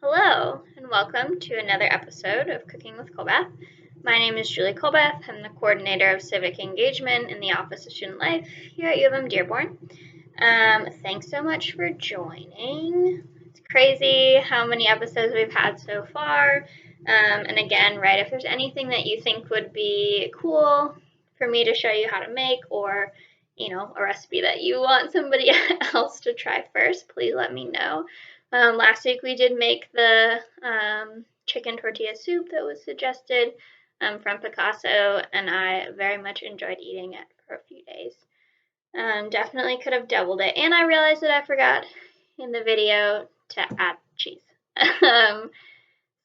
Hello, and welcome to another episode of Cooking with Colbath. My name is Julie Colbath. I'm the coordinator of Civic Engagement in the Office of Student Life here at UM-Dearborn. Thanks so much for joining. It's crazy how many episodes we've had so far. And again, right, if there's anything that you think would be cool for me to show you how to make, or a recipe that you want somebody else to try first, please let me know. Last week we did make the chicken tortilla soup that was suggested from Picasso, and I very much enjoyed eating it for a few days. Definitely could have doubled it, and I realized that I forgot in the video to add cheese.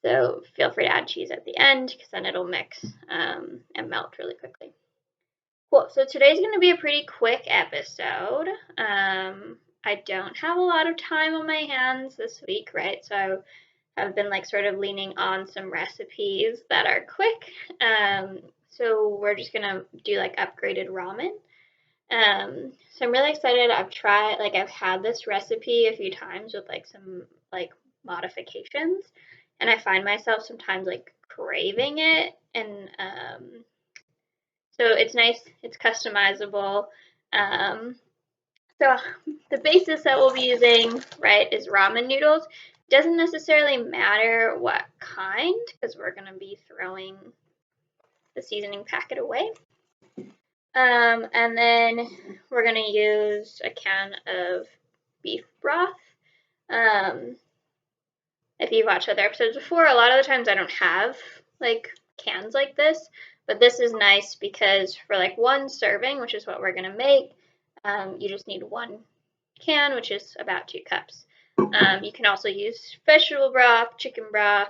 So feel free to add cheese at the end, because then it'll mix and melt really quickly. Cool, so today's going to be a pretty quick episode. I don't have a lot of time on my hands this week, right? So I've been sort of leaning on some recipes that are quick. So we're just going to do upgraded ramen. So I'm really excited. I've had this recipe a few times with some modifications, and I find myself sometimes craving it, and so it's nice, it's customizable. So the basis that we'll be using, right, is ramen noodles. Doesn't necessarily matter what kind, because we're going to be throwing the seasoning packet away. And then we're going to use a can of beef broth. If you've watched other episodes before, a lot of the times I don't have cans like this, but this is nice because for one serving, which is what we're going to make, you just need one can, which is about 2 cups. You can also use vegetable broth, chicken broth,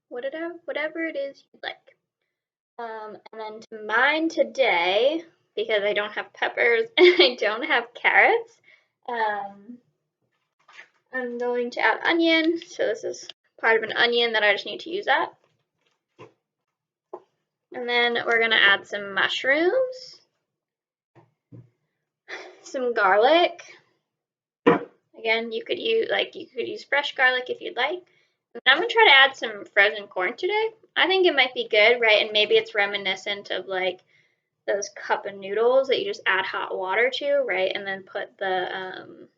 whatever it is you'd like. And then to mine today, because I don't have peppers and I don't have carrots, I'm going to add onion. So this is part of an onion that I just need to use up. And then we're going to add some mushrooms, some garlic. Again, you could use fresh garlic if you'd like. And I'm going to try to add some frozen corn today. I think it might be good, right? And maybe it's reminiscent of those cup of noodles that you just add hot water to, right? And then put the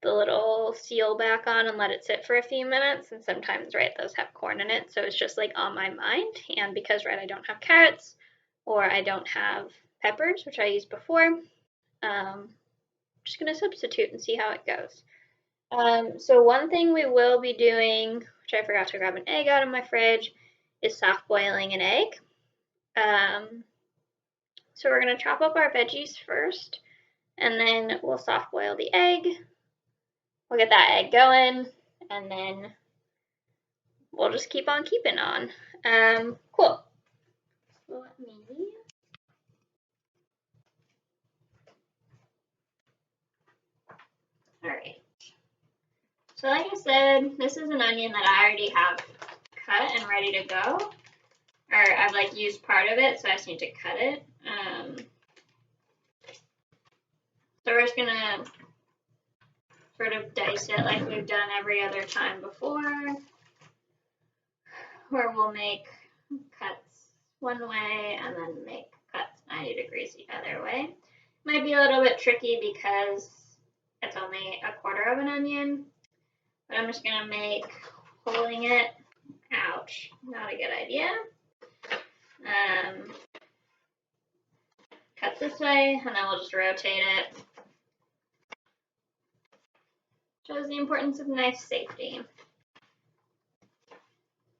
little seal back on and let it sit for a few minutes. And sometimes, right, those have corn in it. So it's just on my mind. And because, right, I don't have carrots or I don't have peppers, which I used before, I'm just going to substitute and see how it goes. So one thing we will be doing, which I forgot to grab an egg out of my fridge, is soft boiling an egg. So we're going to chop up our veggies first, and then we'll soft boil the egg. We'll get that egg going, and then we'll just keep on keeping on. Cool. So let me... All right. So like I said, this is an onion that I already have cut and ready to go. Or I've used part of it, so I just need to cut it. So we're just gonna sort of dice it like we've done every other time before, where we'll make cuts one way and then make cuts 90 degrees the other way. Might be a little bit tricky because it's only a quarter of an onion, but I'm just gonna make holding it, ouch, not a good idea. Cut this way, and then we'll just rotate it. Shows the importance of knife safety.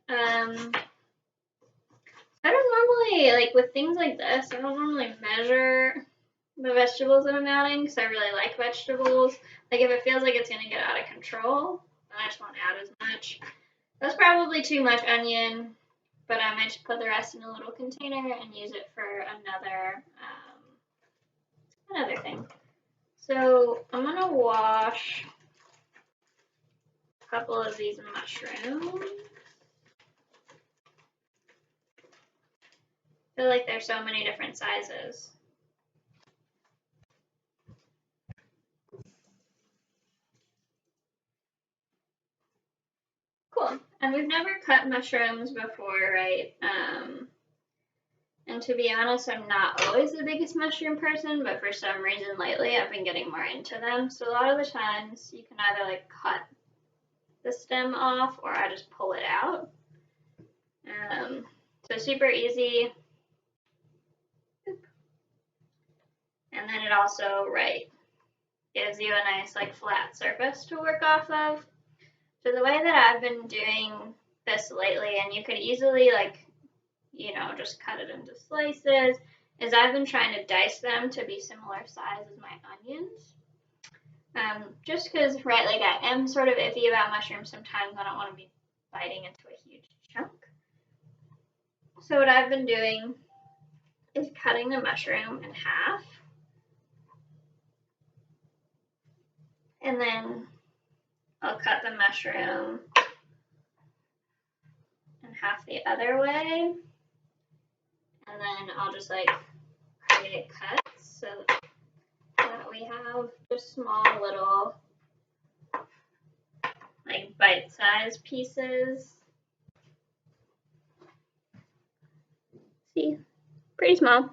I don't normally, with things like this, I don't normally measure the vegetables that I'm adding because I really like vegetables. If it feels like it's going to get out of control, then I just won't add as much. That's probably too much onion, but I might just put the rest in a little container and use it for another thing. So I'm going to wash a couple of these mushrooms. I feel like there's so many different sizes. And we've never cut mushrooms before, right? And to be honest, I'm not always the biggest mushroom person, but for some reason lately I've been getting more into them. So a lot of the times you can either like cut the stem off or I just pull it out. So super easy. And then it also, right, gives you a nice like flat surface to work off of. So the way that I've been doing this lately, and you could easily like, you know, just cut it into slices, is I've been trying to dice them to be similar size as my onions. Just because, right, like I am sort of iffy about mushrooms sometimes. I don't want to be biting into a huge chunk. So what I've been doing is cutting the mushroom in half. And then I'll cut the mushroom in half the other way. And then I'll just like create cuts so that we have just small little like bite-sized pieces. See, pretty small.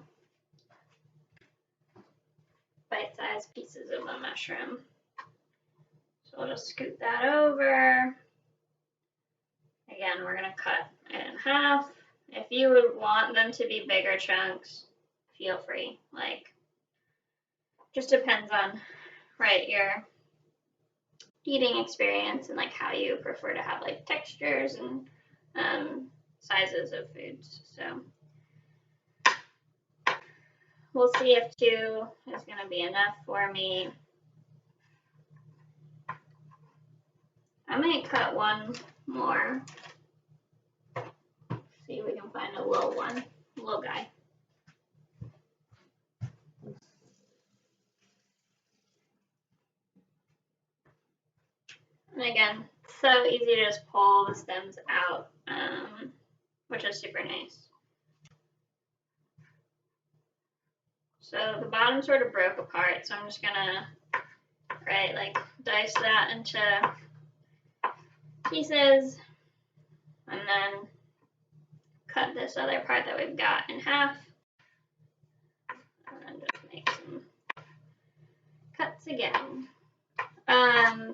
Bite-sized pieces of the mushroom. So I'll just scoot that over. Again, we're gonna cut it in half. If you would want them to be bigger chunks, feel free. Like, just depends on, right, your eating experience and like how you prefer to have like textures and sizes of foods. So we'll see if 2 is going to be enough for me. I might cut 1 more. See if we can find a little one, little guy. And again, so easy to just pull the stems out, which is super nice. So the bottom sort of broke apart, so I'm just gonna, right, like dice that into pieces and then cut this other part that we've got in half and then just make some cuts again.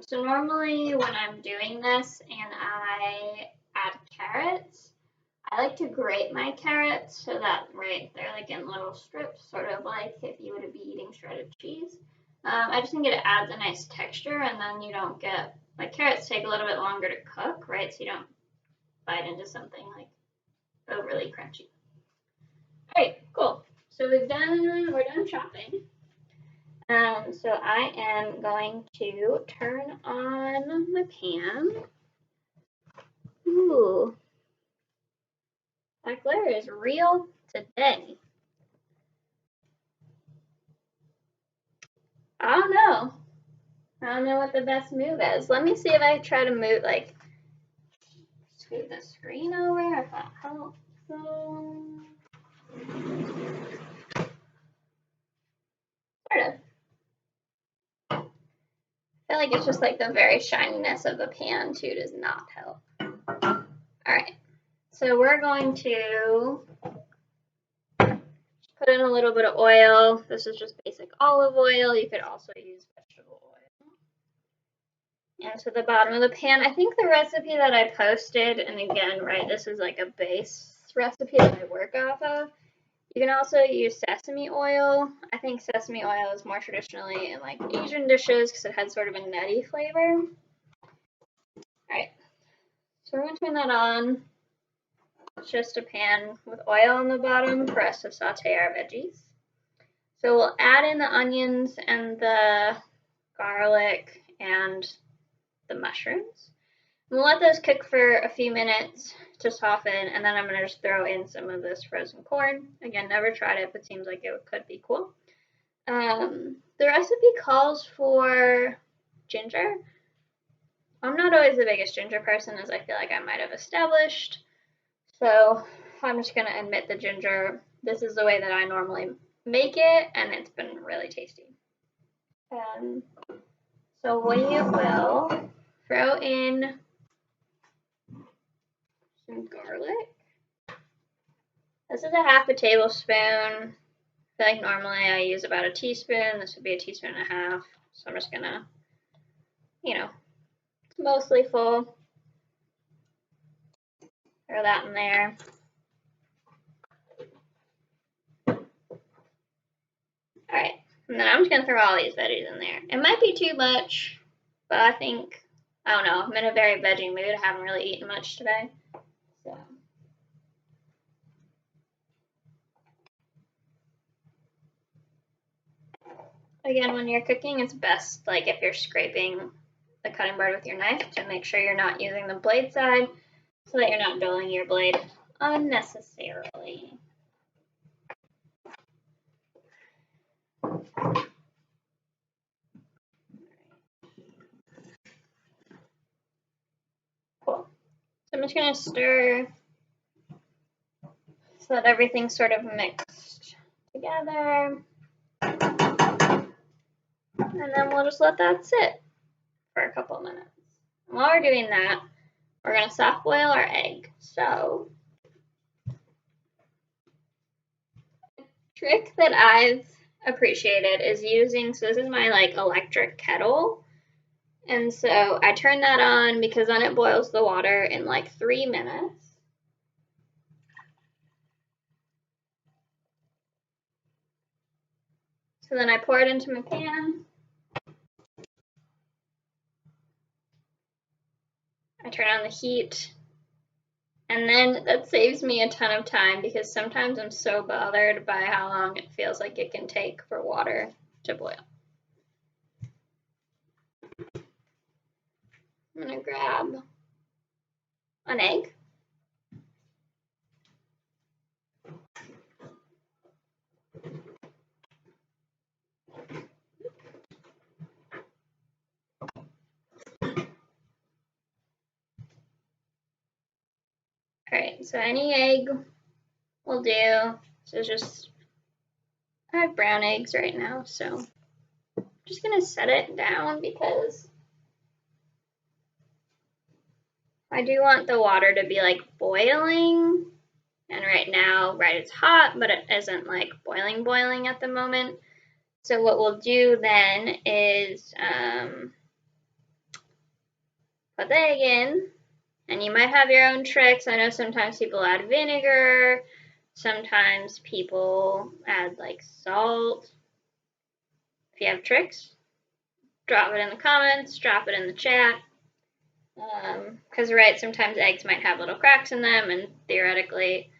So normally when I'm doing this and I add carrots, I like to grate my carrots so that, right, they're like in little strips, sort of like if you would be eating shredded cheese. I just think it adds a nice texture, and then you don't get, like, carrots take a little bit longer to cook, right, so you don't bite into something like overly crunchy. All right, cool. So we're done chopping. So I am going to turn on the pan. Ooh, that glare is real today. I don't know. I don't know what the best move is. Let me see if I try to move, like, scoot the screen over, if that helps. Sort of. I feel like it's just like the very shininess of the pan too does not help. All right, so we're going to put in a little bit of oil. This is just basic olive oil. You could also use vegetable oil. Into the bottom of the pan. I think the recipe that I posted, and again, right, this is like a base recipe that I work off of. You can also use sesame oil. I think sesame oil is more traditionally in like Asian dishes because it has sort of a nutty flavor. All right, so we're going to turn that on. It's just a pan with oil on the bottom for us to saute our veggies. So we'll add in the onions and the garlic and the mushrooms. We'll let those cook for a few minutes to soften, and then I'm going to just throw in some of this frozen corn. Again, never tried it, but seems like it could be cool. The recipe calls for ginger. I'm not always the biggest ginger person, as I feel like I might have established. So I'm just going to omit the ginger. This is the way that I normally make it, and it's been really tasty. So we will throw in some garlic. This is a half a tablespoon. I feel like normally I use about a teaspoon. This would be a teaspoon and a half. So I'm just gonna, it's mostly full. Throw that in there. Alright, and then I'm just gonna throw all these veggies in there. It might be too much, but I think, I don't know, I'm in a very veggie mood. I haven't really eaten much today. So. Again, when you're cooking, it's best, like if you're scraping the cutting board with your knife, to make sure you're not using the blade side so that you're not dulling your blade unnecessarily. Cool. So I'm just going to stir so that everything's sort of mixed together. And then we'll just let that sit for a couple minutes. And while we're doing that, we're going to soft boil our egg. So, a trick that I've appreciated is using, so this is my electric kettle. And so I turn that on because then it boils the water in 3 minutes. So then I pour it into my pan. I turn on the heat. And then that saves me a ton of time because sometimes I'm so bothered by how long it feels like it can take for water to boil. I'm going to grab an egg. Alright, so any egg will do. So just, I have brown eggs right now, so I'm just going to set it down because I do want the water to be boiling. And right now, it's hot, but it isn't boiling at the moment. So what we'll do then is put the egg in. And you might have your own tricks. I know sometimes people add vinegar. Sometimes people add salt. If you have tricks, drop it in the comments, drop it in the chat. Because sometimes eggs might have little cracks in them, and theoretically,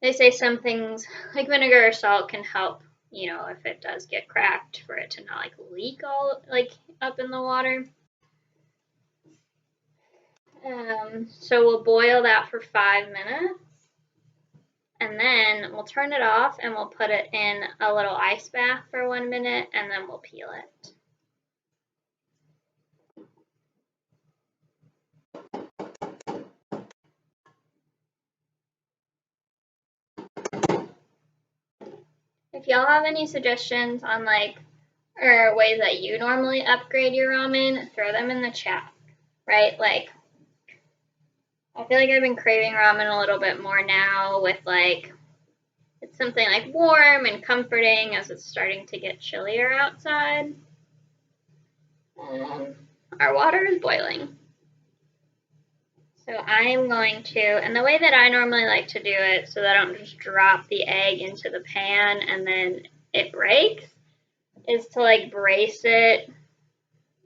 they say some things like vinegar or salt can help, if it does get cracked, for it to not leak all up in the water. So we'll boil that for 5 minutes, and then we'll turn it off and we'll put it in a little ice bath for 1 minute, and then we'll peel it. If y'all have any suggestions on or ways that you normally upgrade your ramen, throw them in the chat, right? I feel like I've been craving ramen a little bit more now with it's something warm and comforting as it's starting to get chillier outside. Our water is boiling. So I'm going to, and the way that I normally like to do it so that I don't just drop the egg into the pan and then it breaks, is to brace it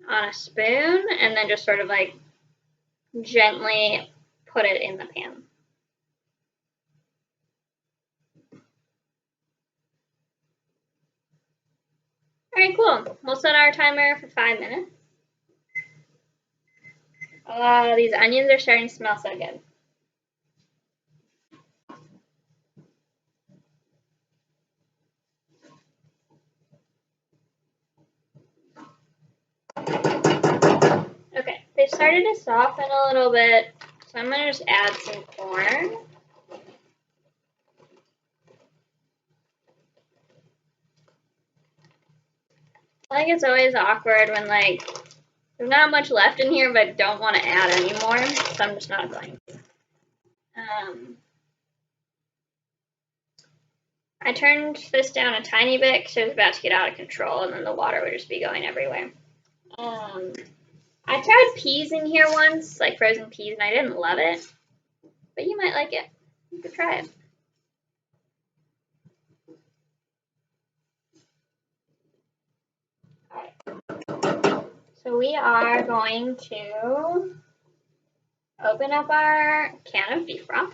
on a spoon and then just sort of gently put it in the pan. Alright, cool. We'll set our timer for 5 minutes. Oh, these onions are starting to smell so good. Okay, they've started to soften a little bit, so I'm going to just add some corn. I think it's always awkward when there's not much left in here, but don't want to add any more, so I'm just not going to. I turned this down a tiny bit because it was about to get out of control, and then the water would just be going everywhere. I tried peas in here once, like frozen peas, and I didn't love it, but you might like it. You could try it. Alright. So we are going to open up our can of beef broth.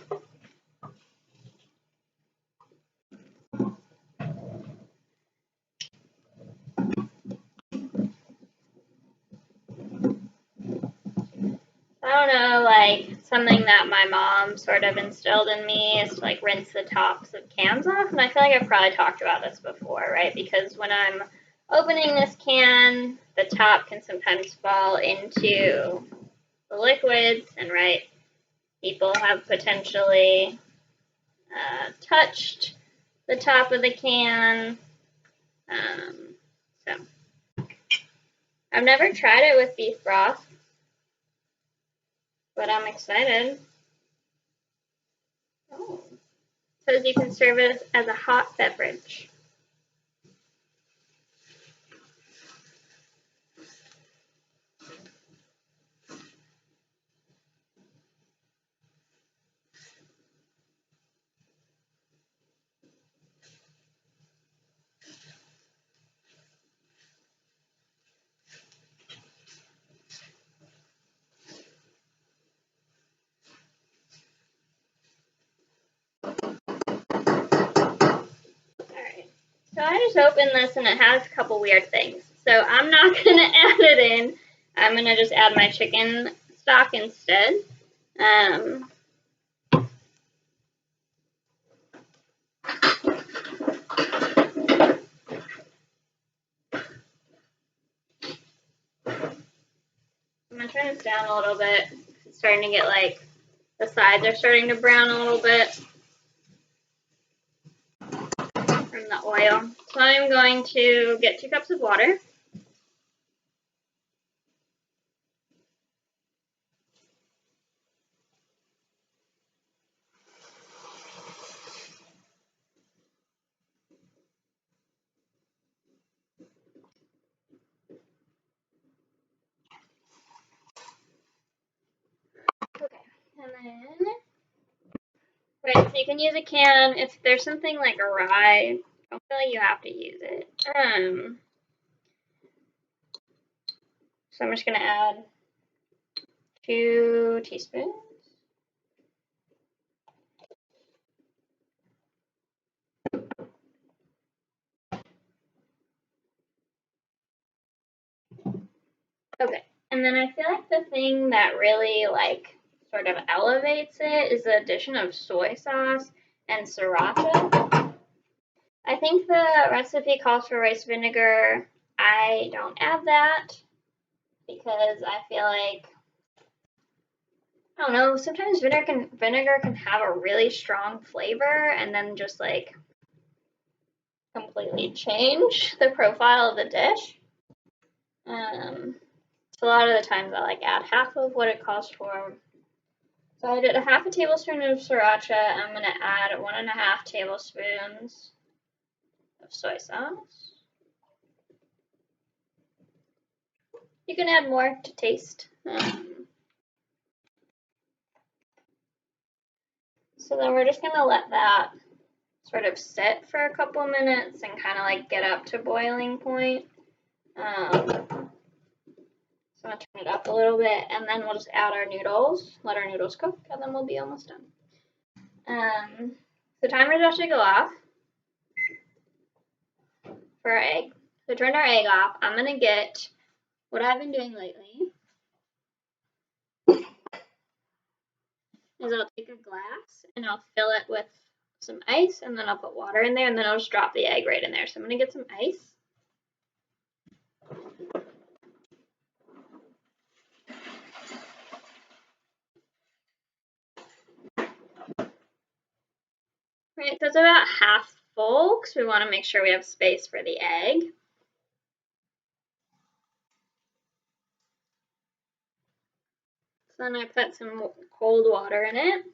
I don't know, like something that my mom sort of instilled in me is to like rinse the tops of cans off. And I feel like I've probably talked about this before, right? Because when I'm opening this can, the top can sometimes fall into the liquids, and right, people have potentially touched the top of the can. So I've never tried it with beef broth, but I'm excited. Oh. Says you can serve it as a hot beverage. So I just opened this and it has a couple weird things. So I'm not going to add it in. I'm going to just add my chicken stock instead. I'm going to turn this down a little bit. It's starting to get like, the sides are starting to brown a little bit from the oil. So I'm going to get 2 cups of water. Okay, and then, right, so you can use a can. If there's something like a rye, don't feel like you have to use it. So I'm just going to add 2 teaspoons. Okay, and then I feel like the thing that really like sort of elevates it is the addition of soy sauce and sriracha. I think the recipe calls for rice vinegar. I don't add that because I feel like, I don't know, sometimes vinegar can have a really strong flavor and then just like completely change the profile of the dish. So a lot of the times I like add half of what it calls for. So I did a half a tablespoon of sriracha. I'm going to add 1.5 tablespoons of soy sauce. You can add more to taste. So then we're just going to let that sort of sit for a couple minutes and kind of like get up to boiling point. So I'm going to turn it up a little bit, and then we'll just add our noodles, let our noodles cook, and then we'll be almost done. The timer's about to go off for our egg. So turn our egg off. I'm going to get what I've been doing lately is I'll take a glass and I'll fill it with some ice, and then I'll put water in there, and then I'll just drop the egg right in there. So I'm going to get some ice. Right, so it's about half full because we want to make sure we have space for the egg. So then I put some cold water in it.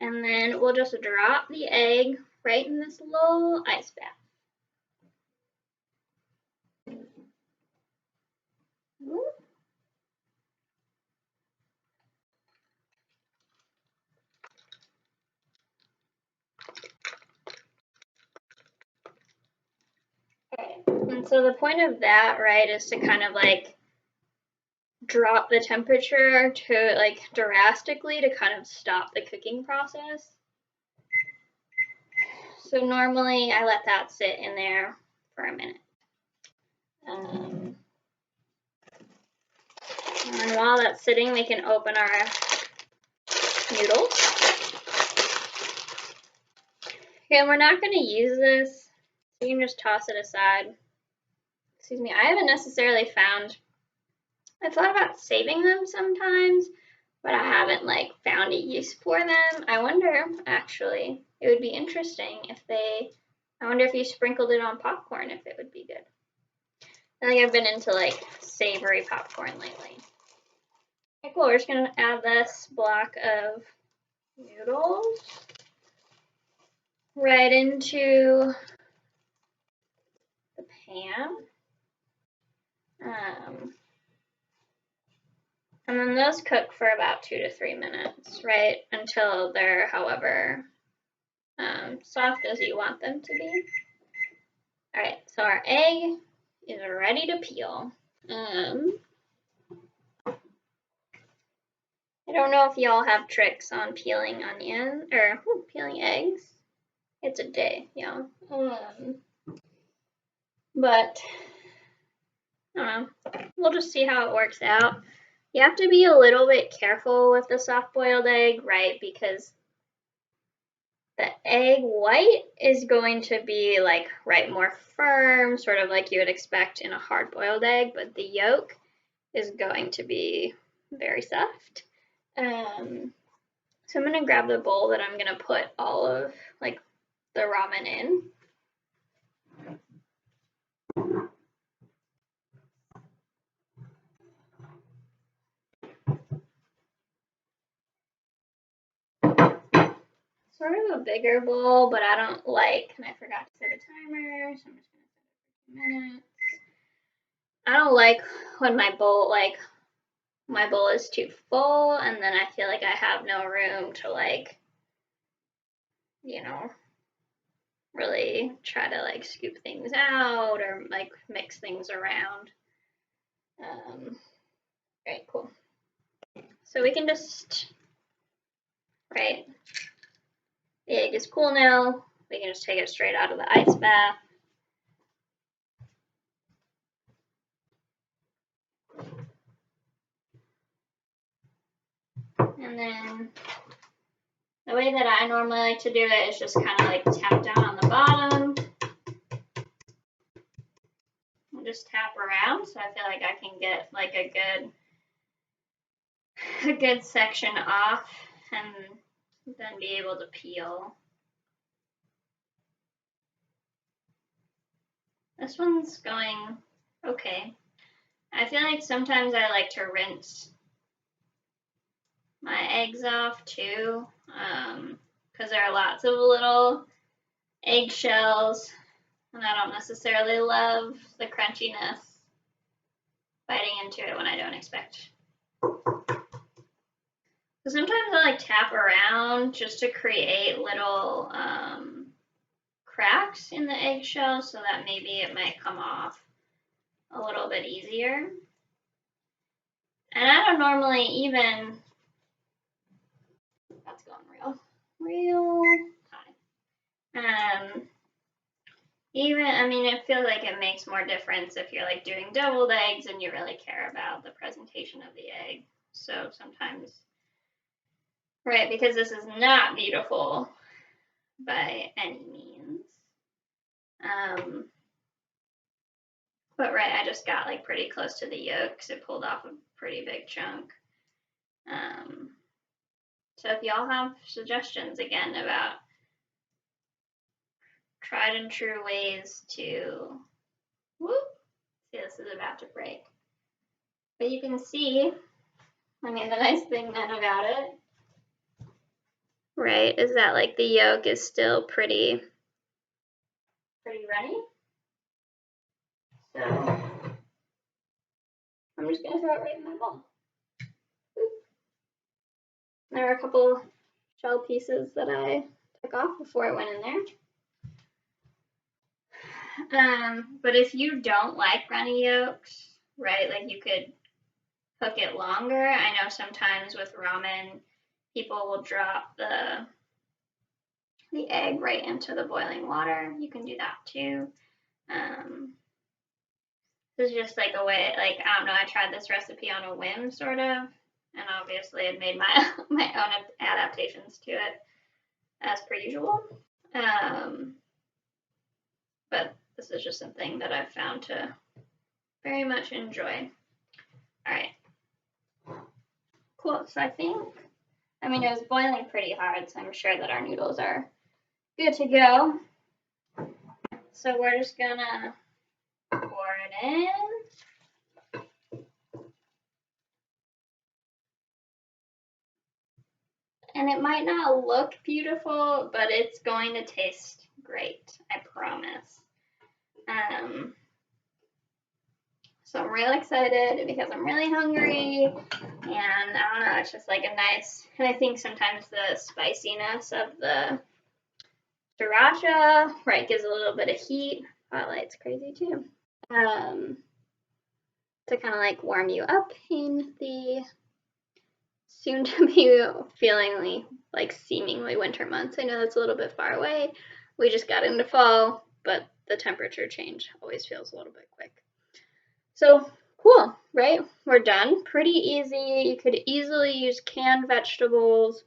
And then we'll just drop the egg right in this little ice bath. Okay. And so the point of that, right, is to kind of like drop the temperature to like drastically to kind of stop the cooking process. So normally I let that sit in there for a minute. And while that's sitting, we can open our noodles. Okay, and we're not going to use this, so you can just toss it aside. Excuse me, I haven't necessarily found, I've thought about saving them sometimes, but I haven't like found a use for them. I wonder, actually, it would be interesting if I wonder if you sprinkled it on popcorn, if it would be good. I think I've been into like savory popcorn lately. Okay, cool, we're just gonna add this block of noodles right into the pan. And then those cook for about 2 to 3 minutes, right? Until they're however soft as you want them to be. All right, so our egg is ready to peel. I don't know if y'all have tricks on peeling onion or peeling eggs. It's a day, y'all. But I don't know. We'll just see how it works out. You have to be a little bit careful with the soft-boiled egg, right? Because the egg white is going to be like, right, more firm, sort of like you would expect in a hard-boiled egg, but the yolk is going to be very soft. So I'm going to grab the bowl that I'm going to put all of like the ramen in. Sort of a bigger bowl, but I don't like, and I forgot to set a timer, so I'm just going to set it for 2 minutes. I don't like when my bowl is too full, and then I feel like I have no room to like, you know, really try to like scoop things out or like mix things around. Right, cool. So we can just, right, the egg is cool now. We can just take it straight out of the ice bath. And then the way that I normally like to do it is just kind of like tap down on the bottom. And just tap around, so I feel like I can get like a good section off and then be able to peel. This one's going okay. I feel like sometimes I like to rinse my eggs off too, because there are lots of little eggshells, and I don't necessarily love the crunchiness biting into it when I don't expect. So sometimes I like tap around just to create little cracks in the eggshell so that maybe it might come off a little bit easier. And I don't normally even, that's going real high. Even, I mean, it feels like it makes more difference if you're like doing deviled eggs and you really care about the presentation of the egg. So sometimes, right, because this is not beautiful by any means. But right, I just got like pretty close to the yolk because it pulled off a pretty big chunk. So if y'all have suggestions again about tried and true ways to, see, this is about to break. But you can see, I mean, the nice thing then about it, right, is that like the yolk is still pretty runny. So I'm just gonna throw it right in my bowl. There are a couple shell pieces that I took off before I went in there. But if you don't like runny yolks, right, like you could cook it longer. I know sometimes with ramen, people will drop the egg right into the boiling water. You can do that too. This is just like a way, like, I don't know, I tried this recipe on a whim, sort of, and obviously I've made my own adaptations to it, as per usual. But this is just something that I've found to very much enjoy. All right. Cool. So I mean, it was boiling pretty hard, so I'm sure that our noodles are good to go. So we're just gonna pour it in. And it might not look beautiful, but it's going to taste great, I promise. So I'm really excited because I'm really hungry, and I don't know, it's just like a nice, and I think sometimes the spiciness of the sriracha, right, gives a little bit of heat. Spotlight's crazy too. To kind of like warm you up in the soon to be feelingly like seemingly winter months. I know that's a little bit far away. We just got into fall, but the temperature change always feels a little bit quick. So cool, right? We're done. Pretty easy. You could easily use canned vegetables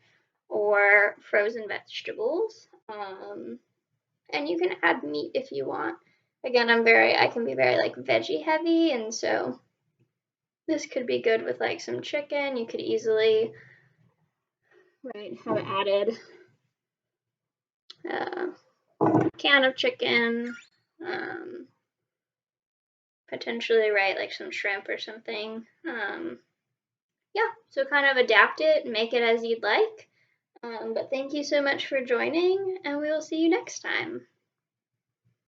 or frozen vegetables. And you can add meat if you want. Again, I can be very like veggie heavy, and so this could be good with like some chicken. You could easily, right, have added a can of chicken, potentially, right, like some shrimp or something. Yeah, so kind of adapt it, make it as you'd like. But thank you so much for joining, and we will see you next time.